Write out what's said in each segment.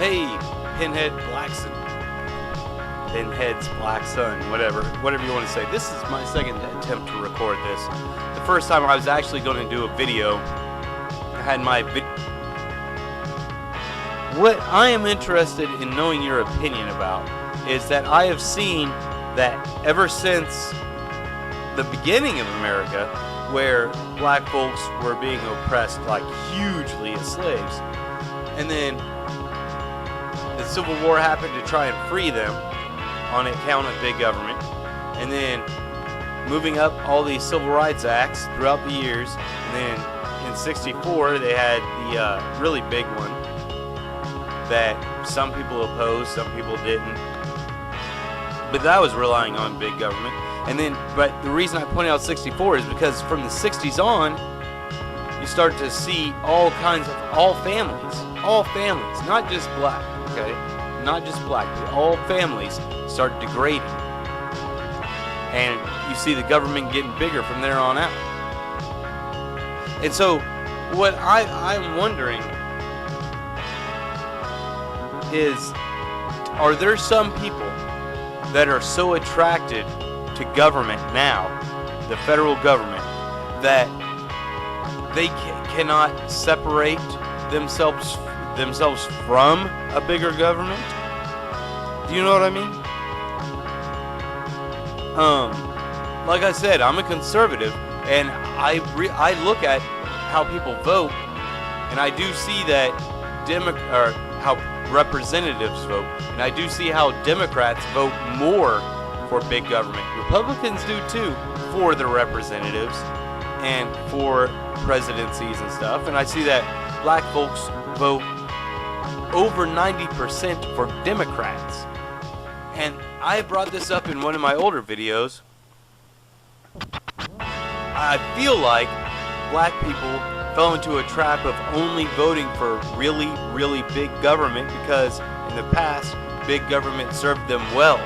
Hey, Pinhead Black Sun. Pinhead's Black Sun, whatever you want to say. This is my second attempt to record this. The first time I was actually going to do a video. I had my video. What I am interested in knowing your opinion about is that I have seen that ever since the beginning of America, where black folks were being oppressed like hugely as slaves, and then the Civil War happened to try and free them on account of big government, and then moving up all these civil rights acts throughout the years, and then in '64 they had the really big one that some people opposed, some people didn't, but that was relying on big government. And then, but the reason I point out '64 is because from the '60s on, you start to see all kinds of all families, not just black, okay, not just black, but all families start degrading, and you see the government getting bigger from there on out. And so, what I'm wondering is, are there some people that are so attracted to government now, the federal government, that they cannot separate themselves from a bigger government? Do you know what I mean? Like I said, I'm a conservative, and I look at how people vote, and I do see that how representatives vote, and I do see how Democrats vote more for big government. Republicans do too, for the representatives and for presidencies and stuff. And I see that black folks vote over 90% for Democrats. And I brought this up in one of my older videos. I feel like black people fell into a trap of only voting for really, really big government because in the past, big government served them well.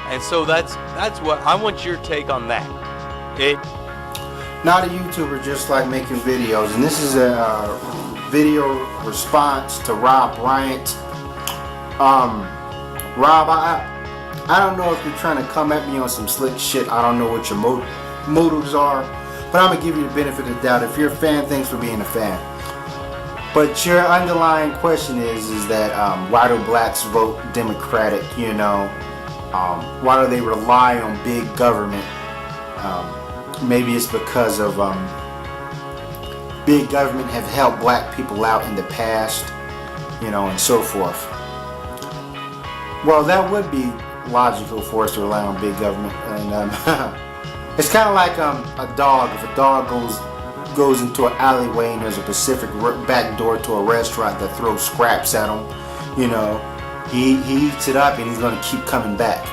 And so that's what I want your take on that. Not a YouTuber, just like making videos, and this is a video response to Rob Bryant. Rob, I don't know if you're trying to come at me on some slick shit. I don't know what your motives are, but I'm gonna give you the benefit of the doubt. If you're a fan, thanks for being a fan. But your underlying question is that why do blacks vote Democratic? You know. Why do they rely on big government? Maybe it's because of big government have helped black people out in the past, you know, and so forth. Well, that would be logical for us to rely on big government, and it's kind of like a dog. If a dog goes into an alleyway and there's a Pacific back door to a restaurant that throws scraps at him, you know. He eats it up and he's going to keep coming back.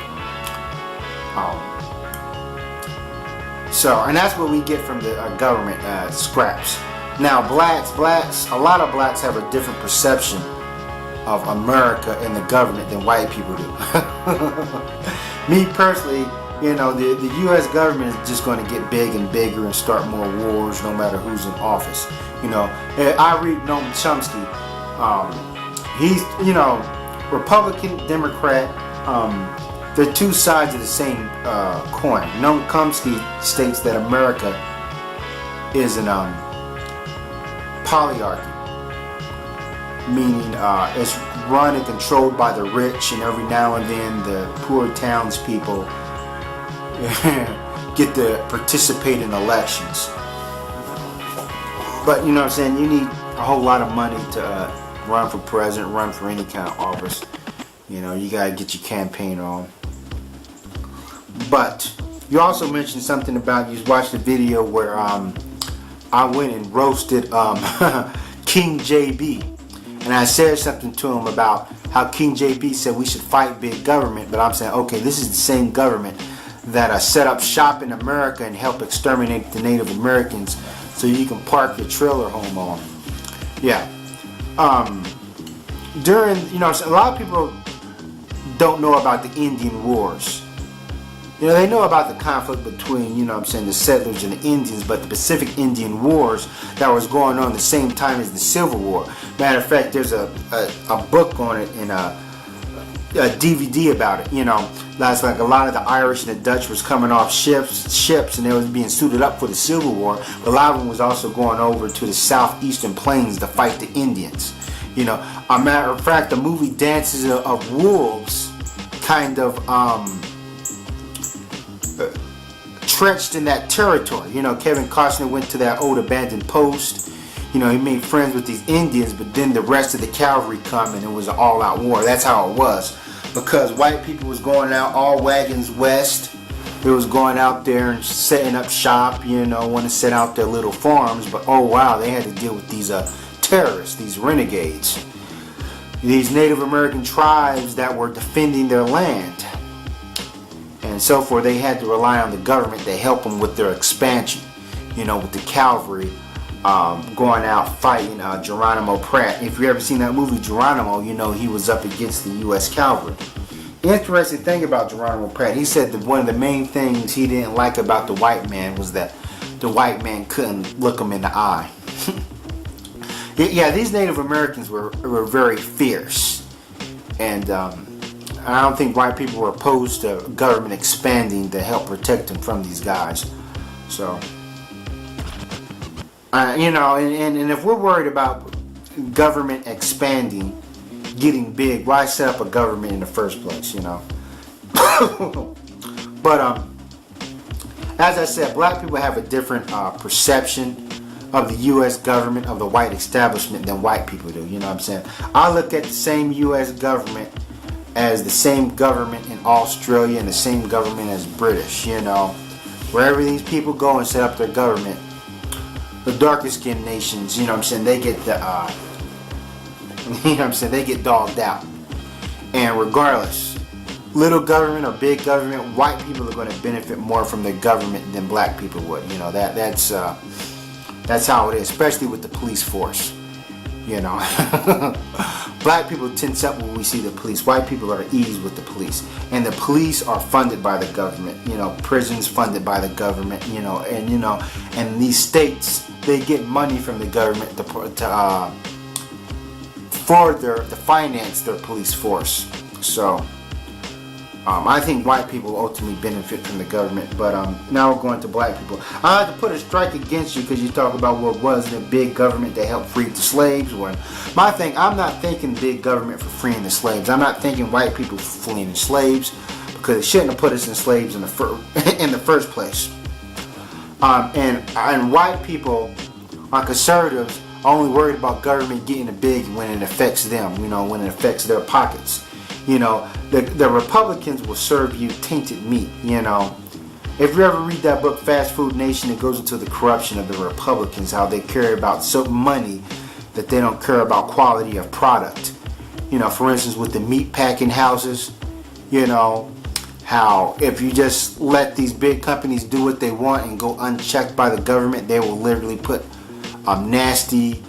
And that's what we get from the government, scraps. Now blacks, a lot of blacks have a different perception of America and the government than white people do. Me personally, you know, the U.S. government is just going to get big and bigger and start more wars no matter who's in office. You know, I read Noam Chomsky. He's, you know, Republican, Democrat, they're two sides of the same coin. Noam Chomsky states that America is an polyarchy, meaning it's run and controlled by the rich, and every now and then the poor townspeople get to participate in elections. But you know what I'm saying, you need a whole lot of money to run for president, run for any kind of office. You know, you gotta get your campaign on. But you also mentioned something about, you watched the video where I went and roasted King JB, and I said something to him about how King JB said we should fight big government, but I'm saying, okay, this is the same government that set up shop in America and help exterminate the Native Americans so you can park your trailer home on. Yeah. During, you know, a lot of people don't know about the Indian Wars. You know, they know about the conflict between, you know what I'm saying, the settlers and the Indians, but the Pacific Indian Wars that was going on the same time as the Civil War. Matter of fact, there's a book on it and a DVD about it. You know, that's like a lot of the Irish and the Dutch was coming off ships and they was being suited up for the Civil War. But a lot of them was also going over to the southeastern plains to fight the Indians. You know, a matter of fact, the movie Dances of Wolves kind of trenched in that territory. You know, Kevin Costner went to that old abandoned post. You know, he made friends with these Indians, but then the rest of the cavalry come and it was an all-out war. That's how it was. Because white people was going out, all wagons west. They was going out there and setting up shop, you know, want to set out their little farms. But oh wow, they had to deal with these terrorists, these renegades. These Native American tribes that were defending their land. And so forth. They had to rely on the government to help them with their expansion. You know, with the cavalry going out fighting Geronimo Pratt. If you ever seen that movie Geronimo, you know he was up against the U.S. cavalry. Interesting thing about Geronimo Pratt, he said that one of the main things he didn't like about the white man was that the white man couldn't look him in the eye. Yeah, these Native Americans were very fierce. And I don't think white people were opposed to government expanding to help protect them from these guys. So, you know, and if we're worried about government expanding, getting big, why set up a government in the first place, you know? But, as I said, black people have a different perception of the U.S. government, of the white establishment than white people do, you know what I'm saying? I look at the same U.S. government as the same government in Australia and the same government as British, you know. Wherever these people go and set up their government, the darker skinned nations, you know what I'm saying, they get the, you know what I'm saying, they get dogged out. And regardless, little government or big government, white people are going to benefit more from their government than black people would. You know, that's how it is, especially with the police force. You know, black people tense up when we see the police. White people are at ease with the police, and the police are funded by the government. You know, prisons funded by the government. You know, and these states, they get money from the government to finance their police force. So, I think white people ultimately benefit from the government, but now we're going to black people. I have to put a strike against you because you talk about what wasn't a big government that helped free the slaves. When my thing, I'm not thinking big government for freeing the slaves. I'm not thinking white people for fleeing the slaves because it shouldn't have put us in slaves in the first place. And white people are conservatives, only worried about government getting big when it affects them. You know, when it affects their pockets. You know, the Republicans will serve you tainted meat, you know. If you ever read that book, Fast Food Nation, it goes into the corruption of the Republicans, how they care about so money that they don't care about quality of product. You know, for instance, with the meat packing houses, you know, how if you just let these big companies do what they want and go unchecked by the government, they will literally put nasty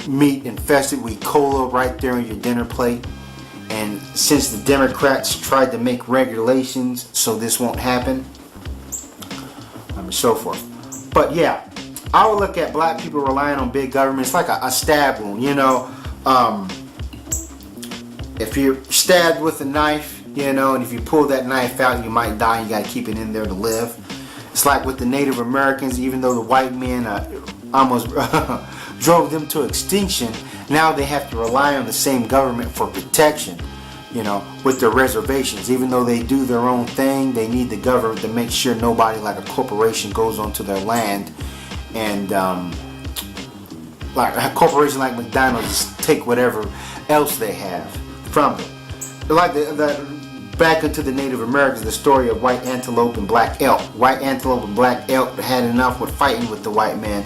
meat infested with E. coli right there on your dinner plate. And since the Democrats tried to make regulations so this won't happen, and so forth. But yeah, I would look at black people relying on big government. It's like a stab wound, you know. If you're stabbed with a knife, you know, and if you pull that knife out, you might die. You got to keep it in there to live. It's like with the Native Americans, even though the white men almost drove them to extinction, now they have to rely on the same government for protection, you know, with their reservations. Even though they do their own thing, they need the government to make sure nobody like a corporation goes onto their land and like a corporation like McDonald's just take whatever else they have from them. Like back into the Native Americans, the story of white antelope and black elk. White antelope and black elk had enough with fighting with the white man,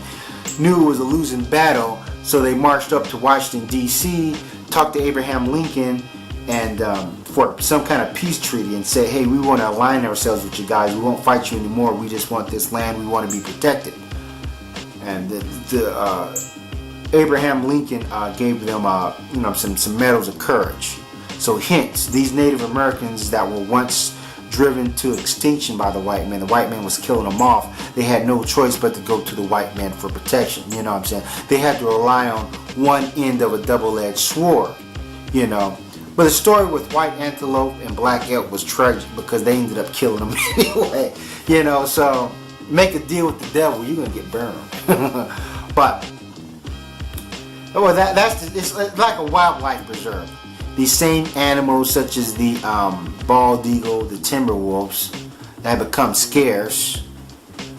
knew it was a losing battle, so they marched up to Washington, D.C., talked to Abraham Lincoln and for some kind of peace treaty and said, hey, we want to align ourselves with you guys. We won't fight you anymore. We just want this land. We want to be protected. And Abraham Lincoln gave them some medals of courage. So hence, these Native Americans that were once driven to extinction by the white man. The white man was killing them off. They had no choice but to go to the white man for protection. You know what I'm saying? They had to rely on one end of a double-edged sword. You know. But the story with white antelope and black elk was tragic because they ended up killing them anyway. You know, so make a deal with the devil, you're gonna get burned. But well, it's like a wildlife preserve. These same animals, such as the bald eagle, the timber wolves, that have become scarce,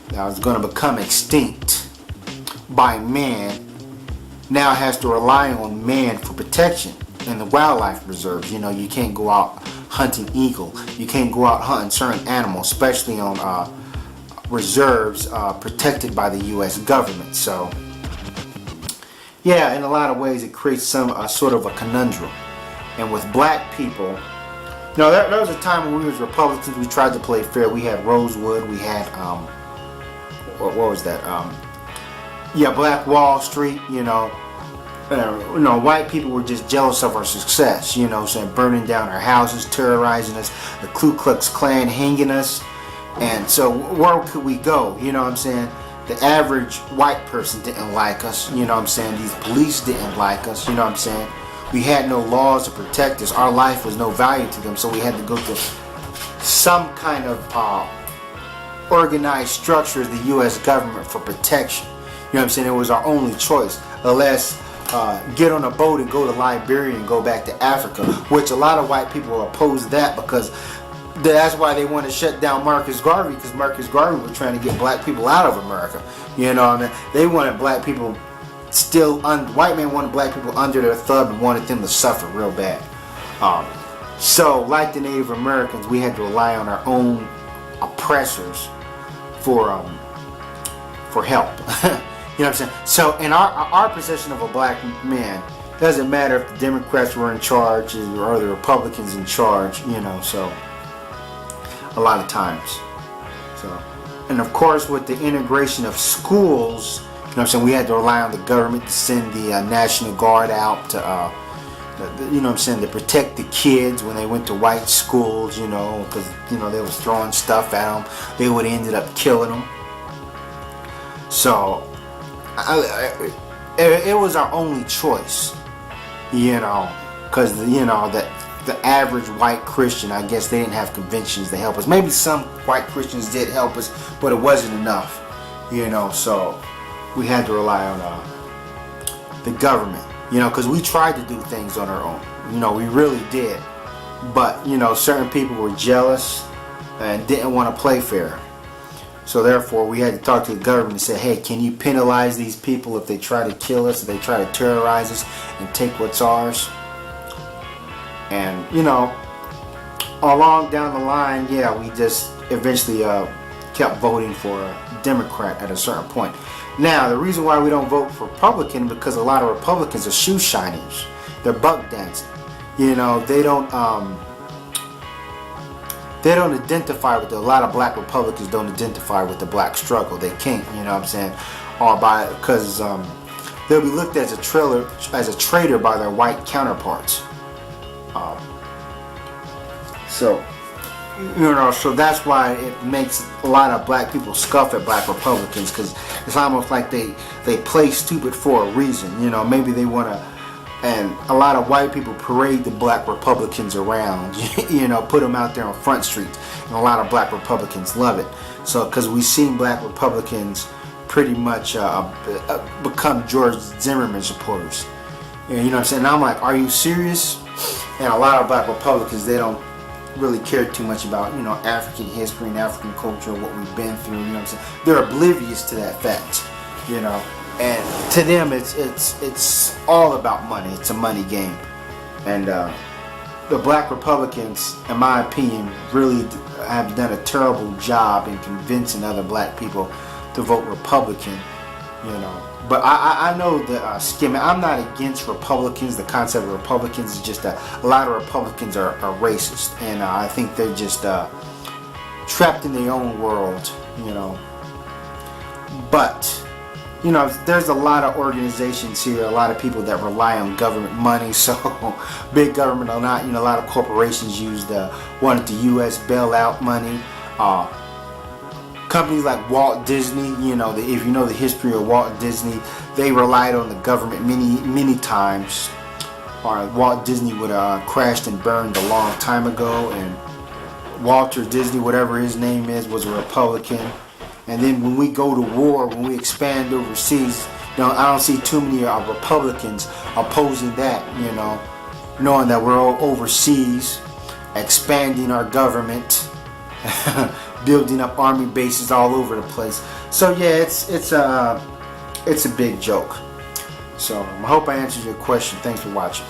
that was going to become extinct by man, now has to rely on man for protection in the wildlife reserves. You know, you can't go out hunting eagle. You can't go out hunting certain animals, especially on reserves protected by the U.S. government. So, yeah, in a lot of ways, it creates some sort of a conundrum. And with black people, you know, there was a time when we was Republicans. We tried to play fair. We had Rosewood. We had what was that? Yeah, Black Wall Street. You know, white people were just jealous of our success. You know, saying burning down our houses, terrorizing us, the Ku Klux Klan hanging us, and so where could we go? You know what I'm saying? The average white person didn't like us. You know what I'm saying? These police didn't like us. You know what I'm saying? We had no laws to protect us. Our life was no value to them, so we had to go to some kind of organized structure as the U.S. government for protection. You know what I'm saying? It was our only choice. Unless get on a boat and go to Liberia and go back to Africa, which a lot of white people oppose that because that's why they want to shut down Marcus Garvey, because Marcus Garvey was trying to get black people out of America. You know what I mean? They wanted black people still, white man wanted black people under their thumb and wanted them to suffer real bad. So, like the Native Americans, we had to rely on our own oppressors for help. You know what I'm saying? So, in our possession of a black man, doesn't matter if the Democrats were in charge or the Republicans in charge. You know, so a lot of times. So, and of course, with the integration of schools. You know what I'm saying? We had to rely on the government to send the National Guard out to, you know what I'm saying, to protect the kids when they went to white schools, you know, because, you know, they was throwing stuff at them. They would have ended up killing them. So, it was our only choice, you know, because, you know, the average white Christian, I guess they didn't have conventions to help us. Maybe some white Christians did help us, but it wasn't enough, you know, so we had to rely on the government, you know, because we tried to do things on our own. You know, we really did. But, you know, certain people were jealous and didn't want to play fair. So therefore, we had to talk to the government and say, hey, can you penalize these people if they try to kill us, if they try to terrorize us and take what's ours? And, you know, along down the line, yeah, we just eventually kept voting for a Democrat at a certain point. Now, the reason why we don't vote for Republican because a lot of Republicans are shoe shiners. They're buck dancing. You know, they don't identify with a lot of black Republicans don't identify with the black struggle. They can't, you know what I'm saying? Or because they'll be looked at as a traitor by their white counterparts. So, you know, so that's why it makes a lot of black people scoff at black Republicans, because it's almost like they play stupid for a reason. You know, maybe they want to, and a lot of white people parade the black Republicans around, you know, put them out there on Front Street, and a lot of black Republicans love it. So, because we've seen black Republicans pretty much become George Zimmerman supporters. You know what I'm saying? And I'm like, are you serious? And a lot of black Republicans, they don't really care too much about, you know, African history and African culture, what we've been through, you know what I'm saying? They're oblivious to that fact, you know. And to them, it's all about money. It's a money game. And the black Republicans, in my opinion, really have done a terrible job in convincing other black people to vote Republican, you know. But I know the skimming. I'm not against Republicans. The concept of Republicans is just that a lot of Republicans are racist, and I think they're just trapped in their own world, you know. But you know, there's a lot of organizations here, a lot of people that rely on government money. So big government or not, you know, a lot of corporations use the U.S. bailout money. Companies like Walt Disney, you know, if you know the history of Walt Disney, they relied on the government many times. Or Walt Disney would have crashed and burned a long time ago, and Walter Disney, whatever his name is, was a Republican. And then when we go to war, when we expand overseas, you know, I don't see too many Republicans opposing that, you know, knowing that we're all overseas, expanding our government, building up army bases all over the place. So yeah, it's a big joke. So I hope I answered your question. Thanks for watching.